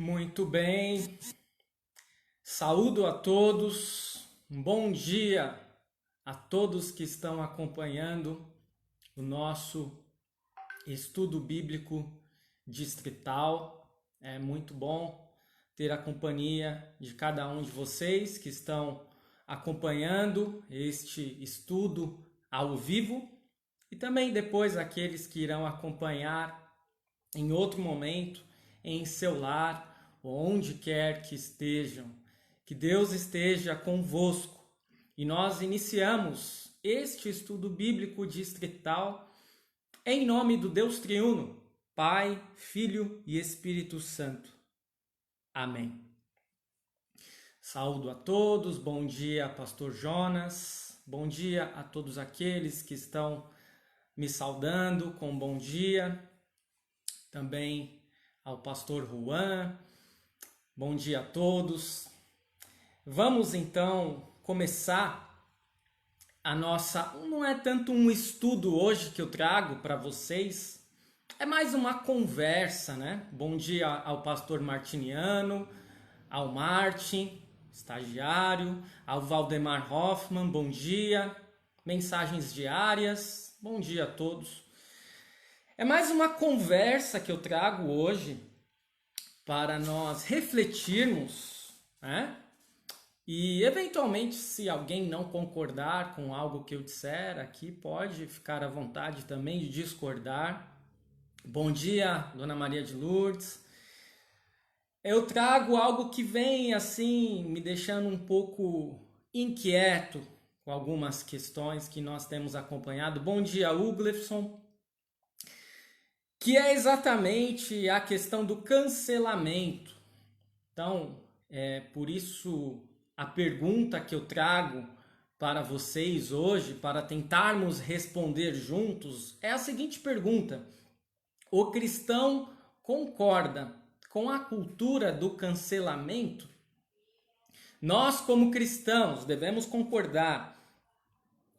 Muito bem, saúdo a todos, um bom dia a todos que estão acompanhando o nosso estudo bíblico distrital. É muito bom ter a companhia de cada um de vocês que estão acompanhando este estudo ao vivo e também depois aqueles que irão acompanhar em outro momento em seu lar, onde quer que estejam. Que Deus esteja convosco. E nós iniciamos este estudo bíblico distrital em nome do Deus triuno, Pai, Filho e Espírito Santo. Amém. Saúdo a todos, bom dia, Pastor Jonas, bom dia a todos aqueles que estão me saudando com bom dia, também ao Pastor Juan, bom dia a todos. Vamos então começar a nossa, não é tanto um estudo hoje que eu trago para vocês, é mais uma conversa, né? Bom dia ao Pastor Martiniano, ao Martin, estagiário, ao Valdemar Hoffman, bom dia, mensagens diárias, bom dia a todos. É mais uma conversa que eu trago hoje para nós refletirmos, né? E eventualmente, se alguém não concordar com algo que eu disser aqui, pode ficar à vontade também de discordar. Bom dia, Dona Maria de Lourdes. Eu trago algo que vem assim me deixando um pouco inquieto com algumas questões que nós temos acompanhado. Bom dia, Uglefson. Que é exatamente a questão do cancelamento. Então, por isso a pergunta que eu trago para vocês hoje, para tentarmos responder juntos, é a seguinte pergunta: o cristão concorda com a cultura do cancelamento? Nós, como cristãos, devemos concordar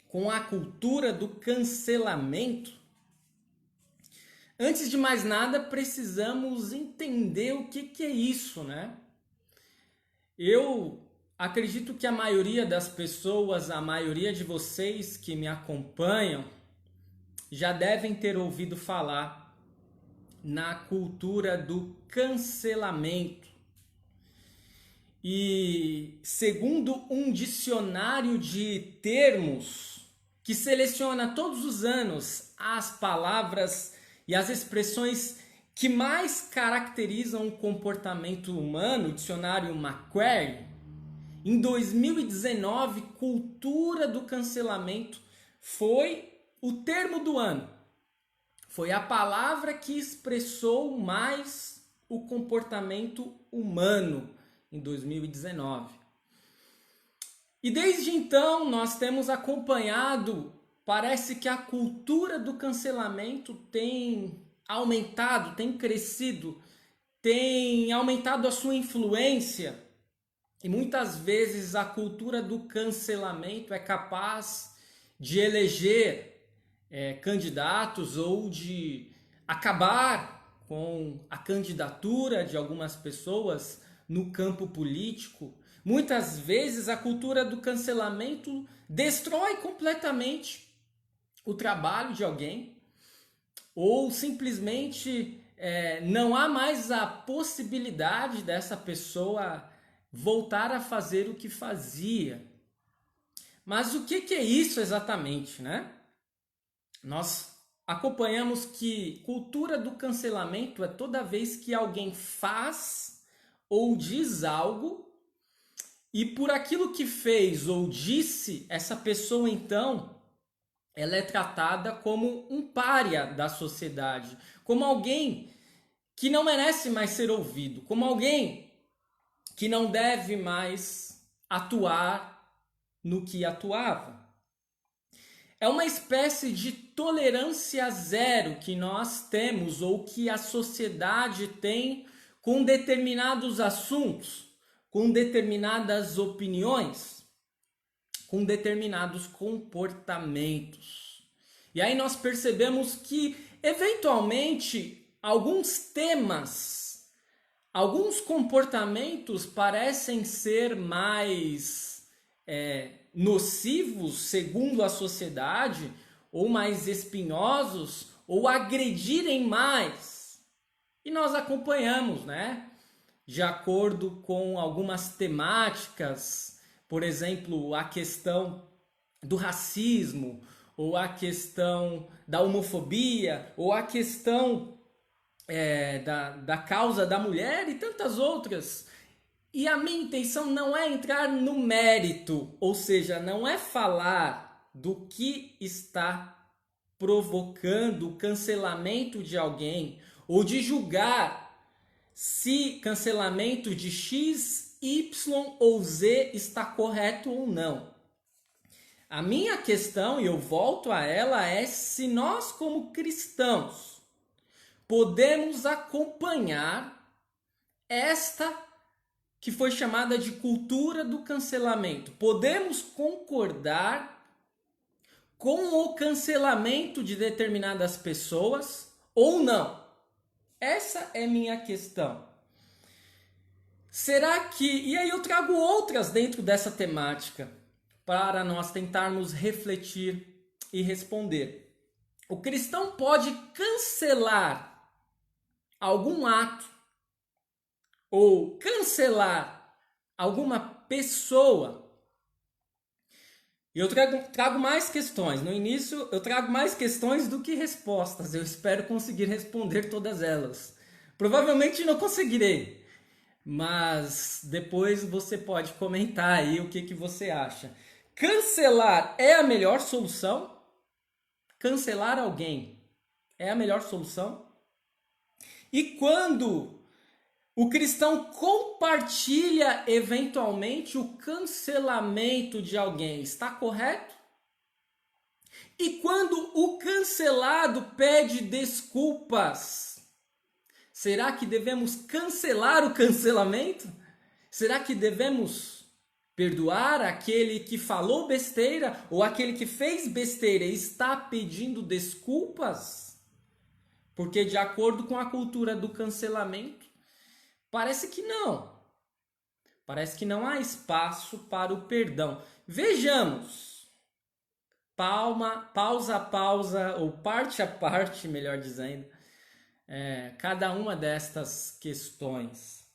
com a cultura do cancelamento? Antes de mais nada, precisamos entender o que é isso, né? Eu acredito que a maioria das pessoas, a maioria de vocês que me acompanham, já devem ter ouvido falar na cultura do cancelamento. E segundo um dicionário de termos que seleciona todos os anos as palavras e as expressões que mais caracterizam o comportamento humano, o dicionário Macquarie, em 2019, cultura do cancelamento foi o termo do ano. Foi a palavra que expressou mais o comportamento humano em 2019. E desde então nós temos acompanhado, parece que a cultura do cancelamento tem aumentado, tem crescido, tem aumentado a sua influência. E muitas vezes a cultura do cancelamento é capaz de eleger candidatos ou de acabar com a candidatura de algumas pessoas no campo político. Muitas vezes a cultura do cancelamento destrói completamente o trabalho de alguém, ou simplesmente não há mais a possibilidade dessa pessoa voltar a fazer o que fazia. Mas o que é isso exatamente, né? Nós acompanhamos que cultura do cancelamento é toda vez que alguém faz ou diz algo e por aquilo que fez ou disse, essa pessoa então ela é tratada como um pária da sociedade, como alguém que não merece mais ser ouvido, como alguém que não deve mais atuar no que atuava. É uma espécie de tolerância zero que nós temos ou que a sociedade tem com determinados assuntos, com determinadas opiniões, com determinados comportamentos. E aí nós percebemos que, eventualmente, alguns temas, Alguns comportamentos parecem ser mais nocivos, segundo a sociedade, ou mais espinhosos, ou agredirem mais. E nós acompanhamos, né? De acordo com algumas temáticas, por exemplo, a questão do racismo, ou a questão da homofobia, ou a questão da causa da mulher e tantas outras. E a minha intenção não é entrar no mérito, ou seja, não é falar do que está provocando o cancelamento de alguém, ou de julgar se cancelamento de X, Y ou Z está correto ou não. A minha questão, e eu volto a ela, é se nós como cristãos podemos acompanhar esta que foi chamada de cultura do cancelamento. Podemos concordar com o cancelamento de determinadas pessoas ou não? Essa é minha questão. Será que... E aí eu trago outras dentro dessa temática para nós tentarmos refletir e responder. O cristão pode cancelar algum ato ou cancelar alguma pessoa? Eu trago mais questões. No início eu trago mais questões do que respostas. Eu espero conseguir responder todas elas. Provavelmente não conseguirei, mas depois você pode comentar aí o que você acha. Cancelar é a melhor solução? Cancelar alguém é a melhor solução? E quando o cristão compartilha eventualmente o cancelamento de alguém, está correto? E quando o cancelado pede desculpas, será que devemos cancelar o cancelamento? Será que devemos perdoar aquele que falou besteira ou aquele que fez besteira e está pedindo desculpas? Porque de acordo com a cultura do cancelamento, parece que não. Parece que não há espaço para o perdão. Vejamos, pausa a pausa, ou parte a parte, melhor dizendo, cada uma destas questões.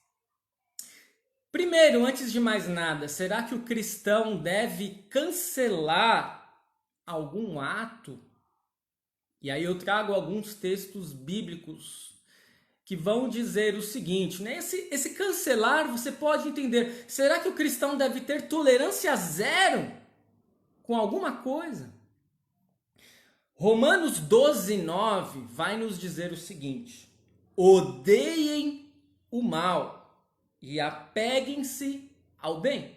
Primeiro, antes de mais nada, será que o cristão deve cancelar algum ato? E aí eu trago alguns textos bíblicos que vão dizer o seguinte, né? Esse cancelar, você pode entender, será que o cristão deve ter tolerância zero com alguma coisa? Romanos 12:9 vai nos dizer o seguinte: odeiem o mal e apeguem-se ao bem.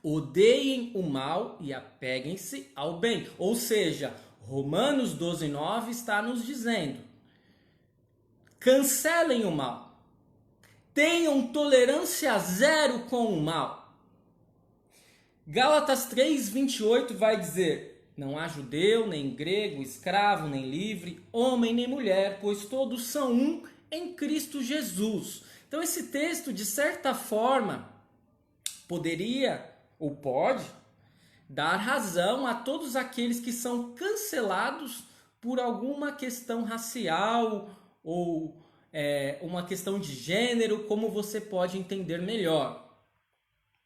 Odeiem o mal e apeguem-se ao bem. Ou seja, Romanos 12:9 está nos dizendo: cancelem o mal. Tenham tolerância zero com o mal. Gálatas 3:28 vai dizer: não há judeu, nem grego, escravo, nem livre, homem, nem mulher, pois todos são um em Cristo Jesus. Então esse texto, de certa forma, poderia ou pode dar razão a todos aqueles que são cancelados por alguma questão racial ou uma questão de gênero, como você pode entender melhor.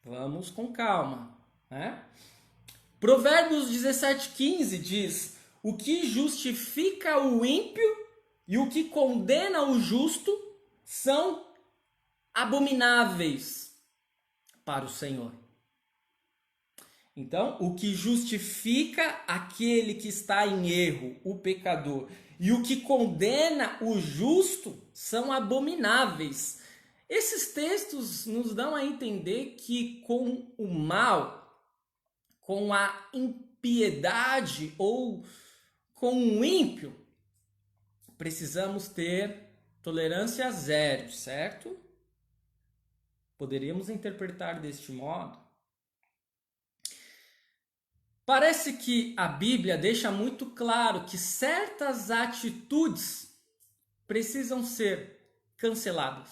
Vamos com calma, né? Provérbios 17:15 diz: o que justifica o ímpio e o que condena o justo são abomináveis para o Senhor. Então, o que justifica aquele que está em erro, o pecador, e o que condena o justo são abomináveis. Esses textos nos dão a entender que com o mal, com a impiedade ou com o ímpio, precisamos ter tolerância zero, certo? Poderíamos interpretar deste modo. Parece que a Bíblia deixa muito claro que certas atitudes precisam ser cancelados.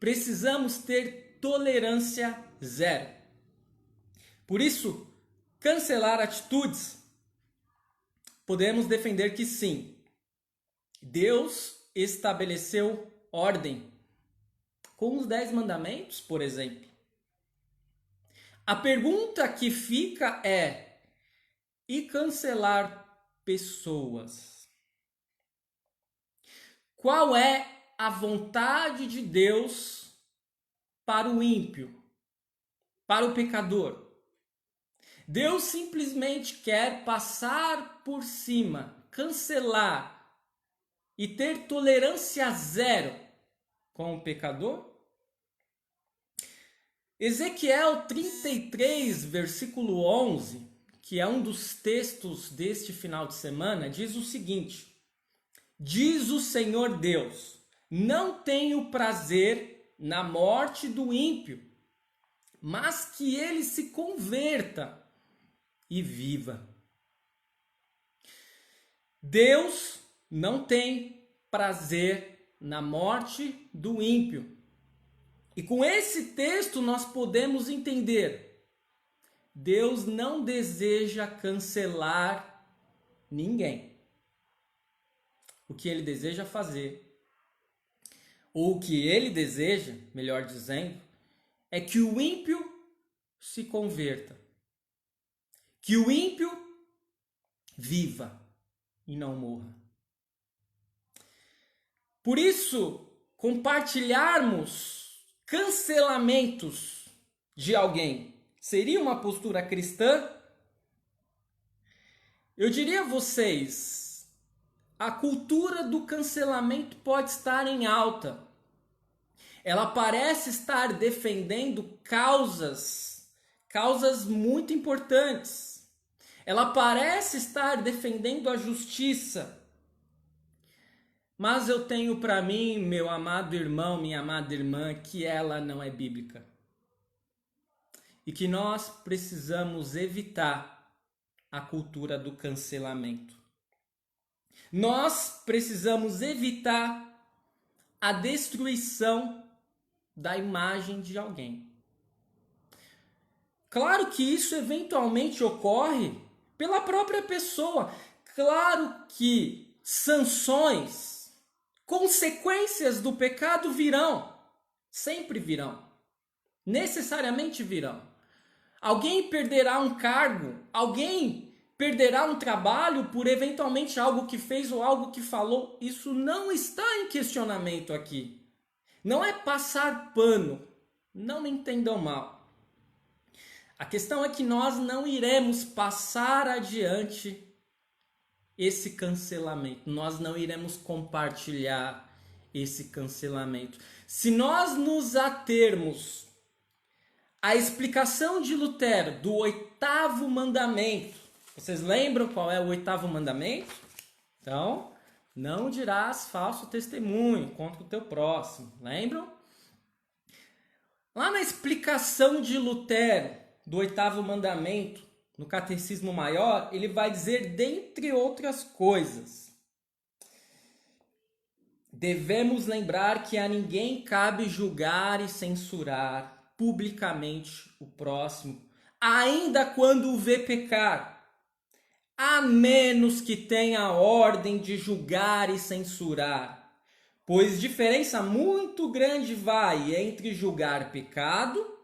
Precisamos ter tolerância zero. Por isso, cancelar atitudes, podemos defender que sim, Deus estabeleceu ordem, com os 10 mandamentos, por exemplo. A pergunta que fica é: e cancelar pessoas? Qual é a vontade de Deus para o ímpio, para o pecador? Deus simplesmente quer passar por cima, cancelar e ter tolerância zero com o pecador? Ezequiel 33, versículo 11, que é um dos textos deste final de semana, diz o seguinte: diz o Senhor Deus, não tenho prazer na morte do ímpio, mas que ele se converta e viva. Deus não tem prazer na morte do ímpio. E com esse texto nós podemos entender: Deus não deseja cancelar ninguém. O que ele deseja fazer, ou o que ele deseja, melhor dizendo, é que o ímpio se converta. Que o ímpio viva e não morra. Por isso, compartilharmos cancelamentos de alguém seria uma postura cristã? Eu diria a vocês, a cultura do cancelamento pode estar em alta. Ela parece estar defendendo causas muito importantes. Ela parece estar defendendo a justiça. Mas eu tenho para mim, meu amado irmão, minha amada irmã, que ela não é bíblica. E que nós precisamos evitar a cultura do cancelamento. Nós precisamos evitar a destruição da imagem de alguém. Claro que isso eventualmente ocorre pela própria pessoa. Claro que sanções, consequências do pecado virão, sempre virão, necessariamente virão. Alguém perderá um cargo, alguém perderá um trabalho por eventualmente algo que fez ou algo que falou. Isso não está em questionamento aqui. Não é passar pano, não me entendam mal. A questão é que nós não iremos passar adiante esse cancelamento. Nós não iremos compartilhar esse cancelamento. Se nós nos atermos à explicação de Lutero do 8º mandamento, vocês lembram qual é o 8º mandamento? Então, não dirás falso testemunho contra o teu próximo. Lembram? Lá na explicação de Lutero do 8º mandamento, no Catecismo Maior, ele vai dizer, dentre outras coisas: devemos lembrar que a ninguém cabe julgar e censurar publicamente o próximo, ainda quando o vê pecar, a menos que tenha a ordem de julgar e censurar, pois diferença muito grande vai entre julgar pecado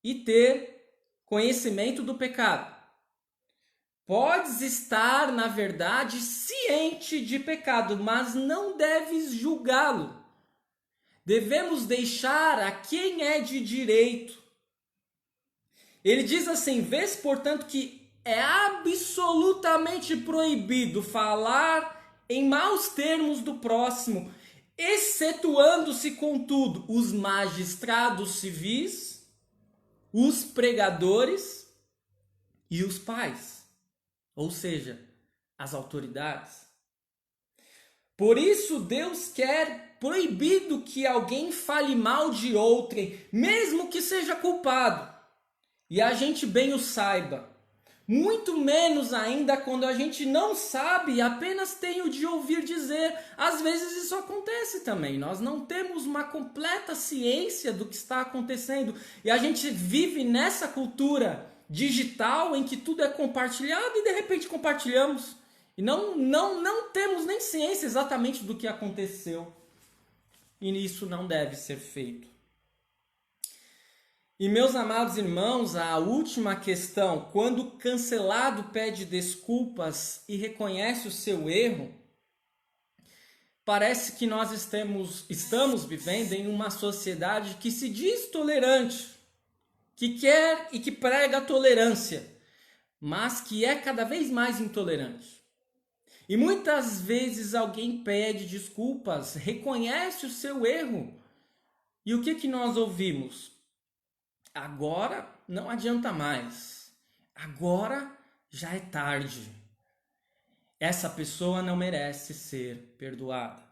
e ter conhecimento do pecado. Podes estar, na verdade, ciente de pecado, mas não deves julgá-lo. Devemos deixar a quem é de direito. Ele diz assim: vês, portanto, que é absolutamente proibido falar em maus termos do próximo, excetuando-se, contudo, os magistrados civis, os pregadores e os pais. Ou seja, as autoridades. Por isso Deus quer proibido que alguém fale mal de outrem, mesmo que seja culpado. E a gente bem o saiba. Muito menos ainda quando a gente não sabe e apenas tem o de ouvir dizer. Às vezes isso acontece também. Nós não temos uma completa ciência do que está acontecendo. E a gente vive nessa cultura digital em que tudo é compartilhado e de repente compartilhamos. E não temos nem ciência exatamente do que aconteceu. E isso não deve ser feito. E meus amados irmãos, a última questão, quando o cancelado pede desculpas e reconhece o seu erro, parece que nós estamos vivendo em uma sociedade que se diz tolerante, que quer e que prega a tolerância, mas que é cada vez mais intolerante. E muitas vezes alguém pede desculpas, reconhece o seu erro. E o que nós ouvimos? Agora não adianta mais. Agora já é tarde. Essa pessoa não merece ser perdoada.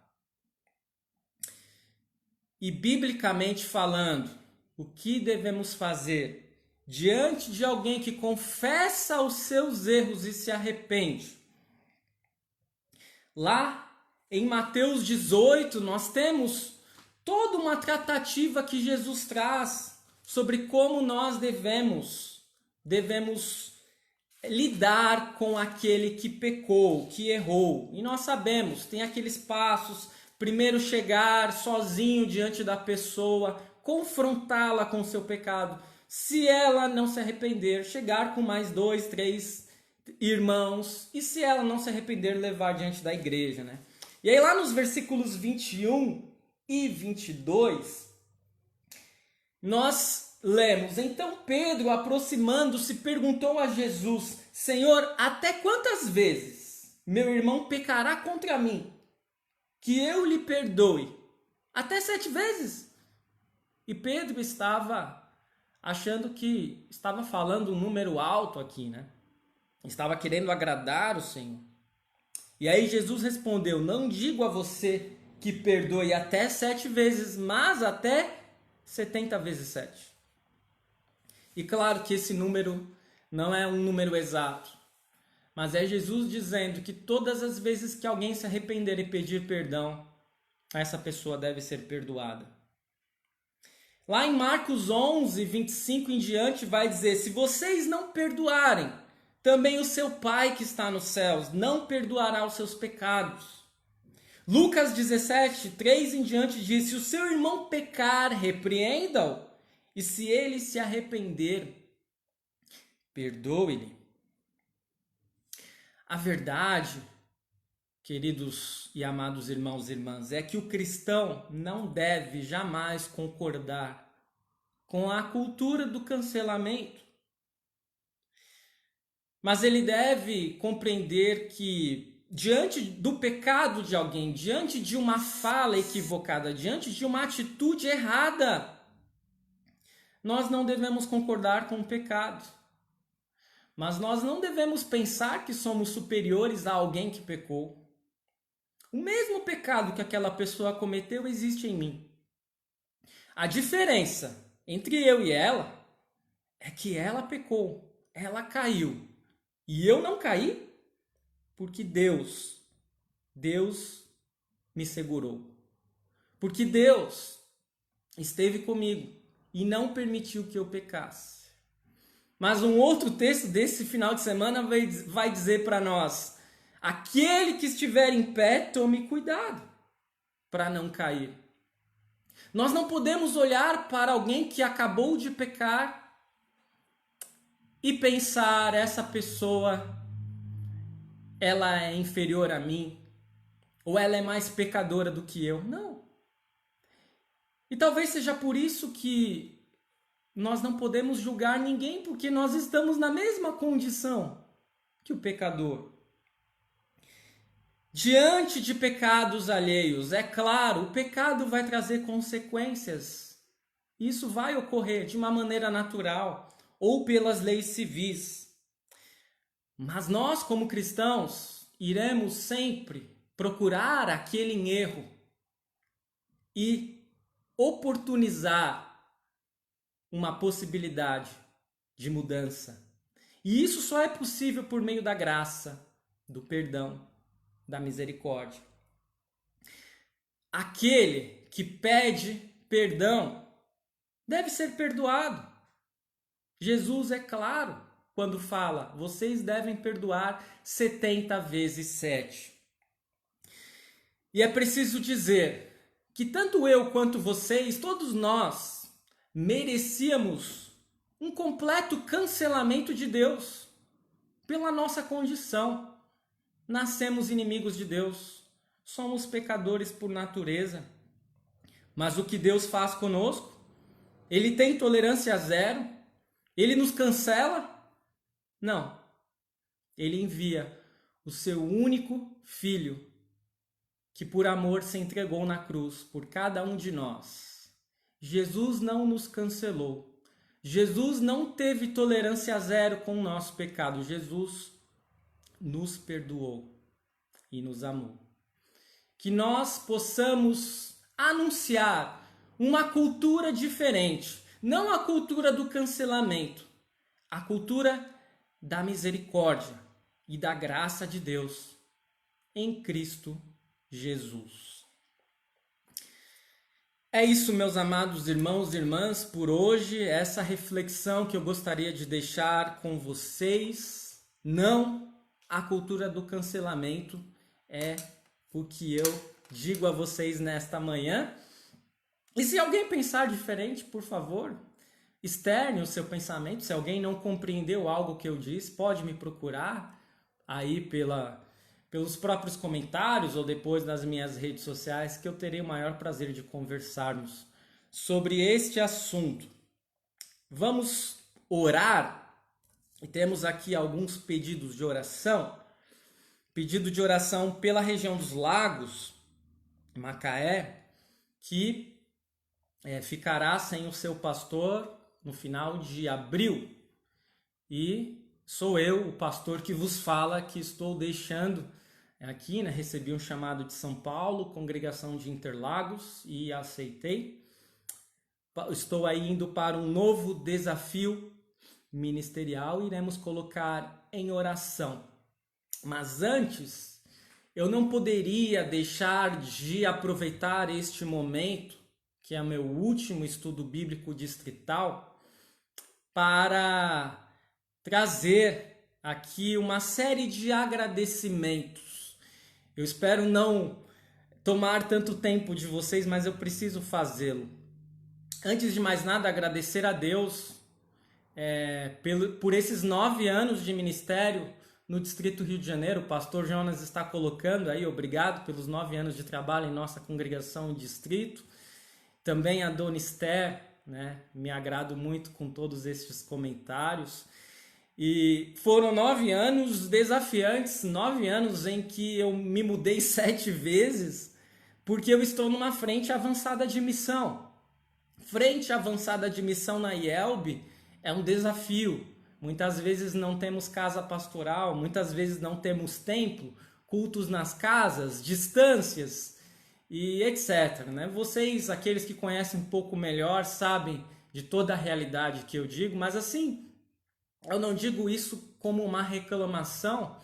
E biblicamente falando, o que devemos fazer diante de alguém que confessa os seus erros e se arrepende? Lá em Mateus 18, nós temos toda uma tratativa que Jesus traz sobre como nós devemos lidar com aquele que pecou, que errou. E nós sabemos, tem aqueles passos: primeiro chegar sozinho diante da pessoa, confrontá-la com o seu pecado. Se ela não se arrepender, chegar com mais 2, 3 irmãos. E se ela não se arrepender, levar diante da igreja, né? E aí lá nos versículos 21 e 22, nós lemos: então Pedro, aproximando-se, perguntou a Jesus: Senhor, até quantas vezes meu irmão pecará contra mim, que eu lhe perdoe? Até 7 vezes? E Pedro estava achando que estava falando um número alto aqui, né? Estava querendo agradar o Senhor. E aí Jesus respondeu: não digo a você que perdoe até 7 vezes, mas até 70 vezes 7. E claro que esse número não é um número exato, mas é Jesus dizendo que todas as vezes que alguém se arrepender e pedir perdão, essa pessoa deve ser perdoada. Lá em Marcos 11, 25 em diante, vai dizer: se vocês não perdoarem, também o seu Pai que está nos céus não perdoará os seus pecados. Lucas 17, 3 em diante diz: se o seu irmão pecar, repreenda-o, e se ele se arrepender, perdoe-lhe. A verdade, queridos e amados irmãos e irmãs, é que o cristão não deve jamais concordar com a cultura do cancelamento. Mas ele deve compreender que diante do pecado de alguém, diante de uma fala equivocada, diante de uma atitude errada, nós não devemos concordar com o pecado. Mas nós não devemos pensar que somos superiores a alguém que pecou. O mesmo pecado que aquela pessoa cometeu existe em mim. A diferença entre eu e ela é que ela pecou, ela caiu. E eu não caí porque Deus me segurou. Porque Deus esteve comigo e não permitiu que eu pecasse. Mas um outro texto desse final de semana vai dizer para nós: aquele que estiver em pé, tome cuidado para não cair. Nós não podemos olhar para alguém que acabou de pecar e pensar: essa pessoa, ela é inferior a mim, ou ela é mais pecadora do que eu. Não. E talvez seja por isso que nós não podemos julgar ninguém, porque nós estamos na mesma condição que o pecador. Diante de pecados alheios, é claro, o pecado vai trazer consequências. Isso vai ocorrer de uma maneira natural ou pelas leis civis. Mas nós, como cristãos, iremos sempre procurar aquele em erro e oportunizar uma possibilidade de mudança. E isso só é possível por meio da graça, do perdão, da misericórdia. Aquele que pede perdão deve ser perdoado. Jesus é claro quando fala: vocês devem perdoar 70 vezes 7. E é preciso dizer que tanto eu quanto vocês, todos nós, merecíamos um completo cancelamento de Deus pela nossa condição. Nascemos inimigos de Deus, somos pecadores por natureza. Mas o que Deus faz conosco? Ele tem tolerância zero? Ele nos cancela? Não. Ele envia o seu único filho, que por amor se entregou na cruz por cada um de nós. Jesus não nos cancelou. Jesus não teve tolerância zero com o nosso pecado. Jesus nos perdoou e nos amou. Que nós possamos anunciar uma cultura diferente, não a cultura do cancelamento, a cultura da misericórdia e da graça de Deus em Cristo Jesus. É isso, meus amados irmãos e irmãs, por hoje, essa reflexão que eu gostaria de deixar com vocês. Não a cultura do cancelamento, é o que eu digo a vocês nesta manhã. E se alguém pensar diferente, por favor, externe o seu pensamento. Se alguém não compreendeu algo que eu disse, pode me procurar aí pelos próprios comentários ou depois nas minhas redes sociais, que eu terei o maior prazer de conversarmos sobre este assunto. Vamos orar e temos aqui alguns pedidos de oração. Pedido de oração pela região dos Lagos, Macaé, que ficará sem o seu pastor no final de abril. E sou eu, o pastor que vos fala, que estou deixando aqui, né? Recebi um chamado de São Paulo, congregação de Interlagos, e aceitei. Estou aí indo para um novo desafio ministerial, iremos colocar em oração. Mas antes, eu não poderia deixar de aproveitar este momento, que é meu último estudo bíblico distrital, para trazer aqui uma série de agradecimentos. Eu espero não tomar tanto tempo de vocês, mas eu preciso fazê-lo. Antes de mais nada, agradecer a Deus por esses 9 anos de ministério no Distrito Rio de Janeiro. O pastor Jonas está colocando aí, obrigado pelos 9 anos de trabalho em nossa congregação e distrito. Também a Dona Esther, né? Me agrado muito com todos estes comentários. E foram 9 anos desafiantes, 9 anos em que eu me mudei 7 vezes, porque eu estou numa frente avançada de missão. Frente avançada de missão na IELB é um desafio. Muitas vezes não temos casa pastoral, muitas vezes não temos templo, cultos nas casas, distâncias e etc. Né? Vocês, aqueles que conhecem um pouco melhor, sabem de toda a realidade que eu digo, mas assim, eu não digo isso como uma reclamação,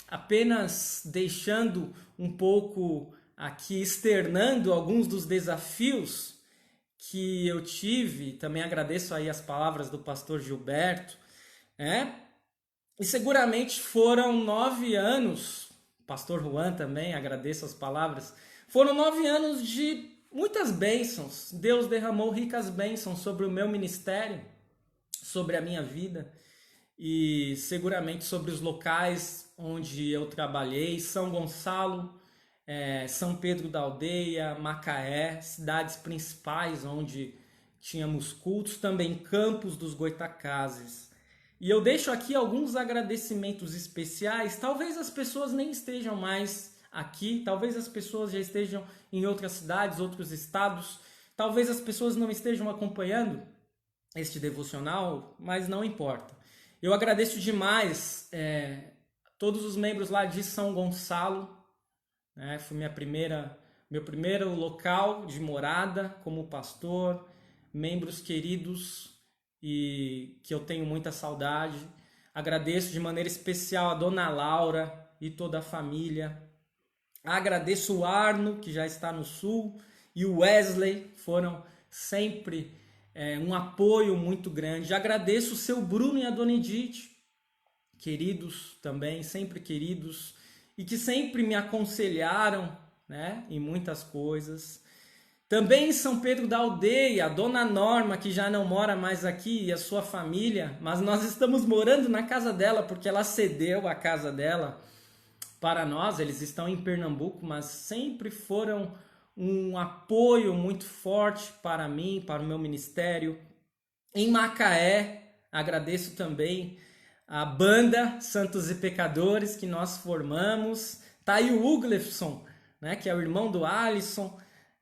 apenas deixando um pouco aqui, externando alguns dos desafios que eu tive. Também agradeço aí as palavras do pastor Gilberto, e seguramente foram 9 anos, pastor Juan também, agradeço as palavras, foram 9 anos de muitas bênçãos. Deus derramou ricas bênçãos sobre o meu ministério, sobre a minha vida e seguramente sobre os locais onde eu trabalhei, São Gonçalo, São Pedro da Aldeia, Macaé, cidades principais onde tínhamos cultos, também Campos dos Goitacazes. E eu deixo aqui alguns agradecimentos especiais. Talvez as pessoas nem estejam mais aqui, talvez as pessoas já estejam em outras cidades, outros estados, talvez as pessoas não estejam acompanhando este devocional, mas não importa. Eu agradeço demais todos os membros lá de São Gonçalo, né? Foi meu primeiro local de morada como pastor, membros queridos e que eu tenho muita saudade. Agradeço de maneira especial a Dona Laura e toda a família. Agradeço o Arno, que já está no Sul, e o Wesley, foram sempre um apoio muito grande. Agradeço o seu Bruno e a Dona Edith, queridos também, sempre queridos, e que sempre me aconselharam, né, em muitas coisas. Também em São Pedro da Aldeia, a Dona Norma, que já não mora mais aqui, e a sua família, mas nós estamos morando na casa dela, porque ela cedeu a casa dela para nós. Eles estão em Pernambuco, mas sempre foram um apoio muito forte para mim, para o meu ministério. Em Macaé, agradeço também a banda Santos e Pecadores que nós formamos. Tá aí o Uglefson, né, que é o irmão do Alisson,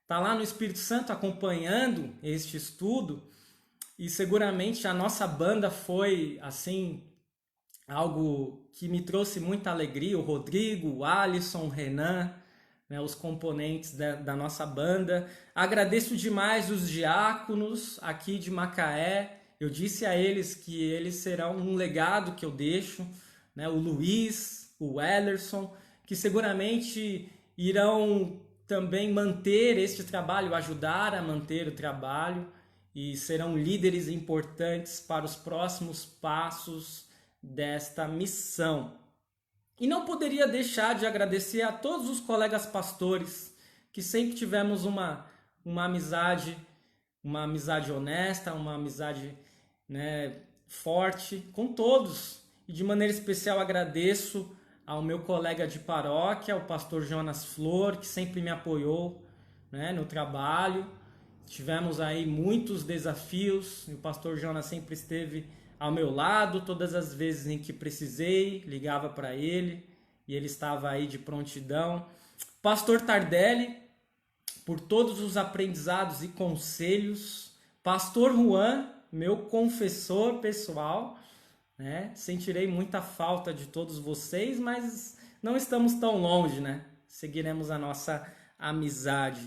tá lá no Espírito Santo acompanhando este estudo, e seguramente a nossa banda foi assim algo que me trouxe muita alegria. O Rodrigo, o Alisson, o Renan, né, os componentes da nossa banda. Agradeço demais os diáconos aqui de Macaé. Eu disse a eles que eles serão um legado que eu deixo, né? O Luiz, o Ellerson, que seguramente irão também manter este trabalho, ajudar a manter o trabalho, e serão líderes importantes para os próximos passos desta missão. E não poderia deixar de agradecer a todos os colegas pastores, que sempre tivemos uma amizade honesta, uma amizade, né, forte com todos. E de maneira especial agradeço ao meu colega de paróquia, o pastor Jonas Flor, que sempre me apoiou, né, no trabalho. Tivemos aí muitos desafios e o pastor Jonas sempre esteve ao meu lado todas as vezes em que precisei, ligava para ele e ele estava aí de prontidão. Pastor Tardelli, por todos os aprendizados e conselhos. Pastor Juan, meu confessor pessoal, né? Sentirei muita falta de todos vocês, mas não estamos tão longe, né? Seguiremos a nossa amizade.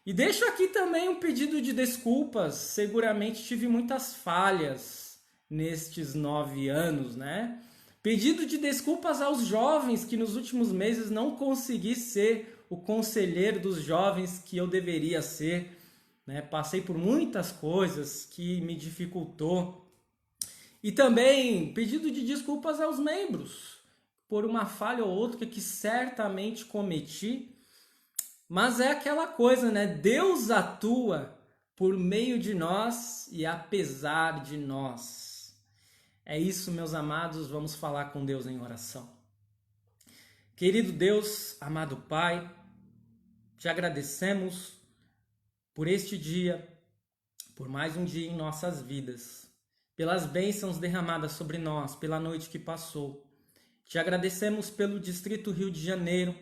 E deixo aqui também um pedido de desculpas. Seguramente tive muitas falhas nestes 9 anos, né? Pedido de desculpas aos jovens que nos últimos meses não consegui ser o conselheiro dos jovens que eu deveria ser, né? Passei por muitas coisas que me dificultou. E também pedido de desculpas aos membros por uma falha ou outra que certamente cometi. Mas é aquela coisa, né? Deus atua por meio de nós e apesar de nós. É isso, meus amados, vamos falar com Deus em oração. Querido Deus, amado Pai, te agradecemos por este dia, por mais um dia em nossas vidas, pelas bênçãos derramadas sobre nós, pela noite que passou. Te agradecemos pelo Distrito Rio de Janeiro,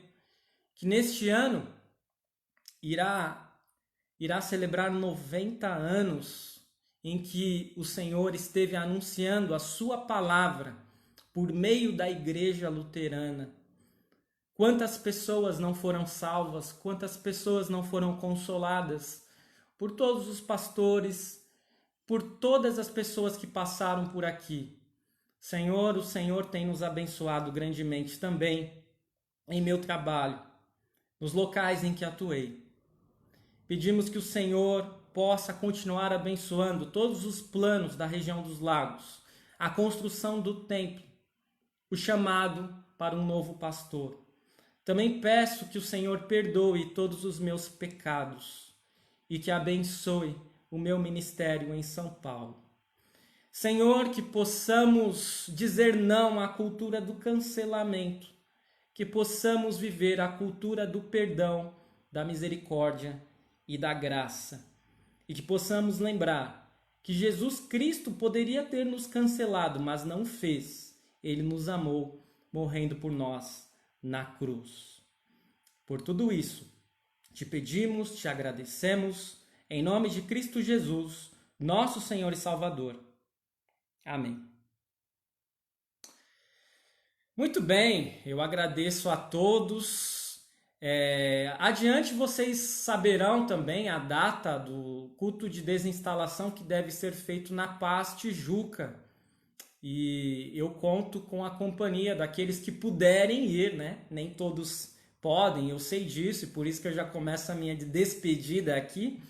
que neste ano irá celebrar 90 anos em que o Senhor esteve anunciando a sua palavra por meio da Igreja Luterana. Quantas pessoas não foram salvas, quantas pessoas não foram consoladas por todos os pastores, por todas as pessoas que passaram por aqui. Senhor, o Senhor tem nos abençoado grandemente também em meu trabalho, nos locais em que atuei. Pedimos que o Senhor possa continuar abençoando todos os planos da região dos lagos, a construção do templo, o chamado para um novo pastor. Também peço que o Senhor perdoe todos os meus pecados e que abençoe o meu ministério em São Paulo. Senhor, que possamos dizer não à cultura do cancelamento, que possamos viver a cultura do perdão, da misericórdia e da graça, e que possamos lembrar que Jesus Cristo poderia ter nos cancelado, mas não fez. Ele nos amou, morrendo por nós na cruz. Por tudo isso, te pedimos, te agradecemos, em nome de Cristo Jesus, nosso Senhor e Salvador. Amém. Muito bem, eu agradeço a todos. Adiante vocês saberão também a data do culto de desinstalação que deve ser feito na Paz Tijuca. e eu conto com a companhia daqueles que puderem ir, né? Nem todos podem, eu sei disso, e por isso que eu já começo a minha despedida aqui.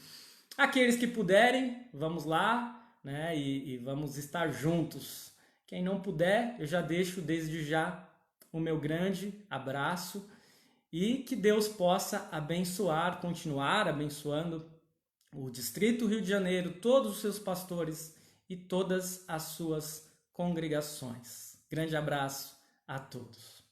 Aqueles que puderem, vamos lá, né? E vamos estar juntos. Quem não puder, eu já deixo desde já o meu grande abraço e que Deus possa abençoar, continuar abençoando o Distrito Rio de Janeiro, todos os seus pastores e todas as suas congregações. Grande abraço a todos.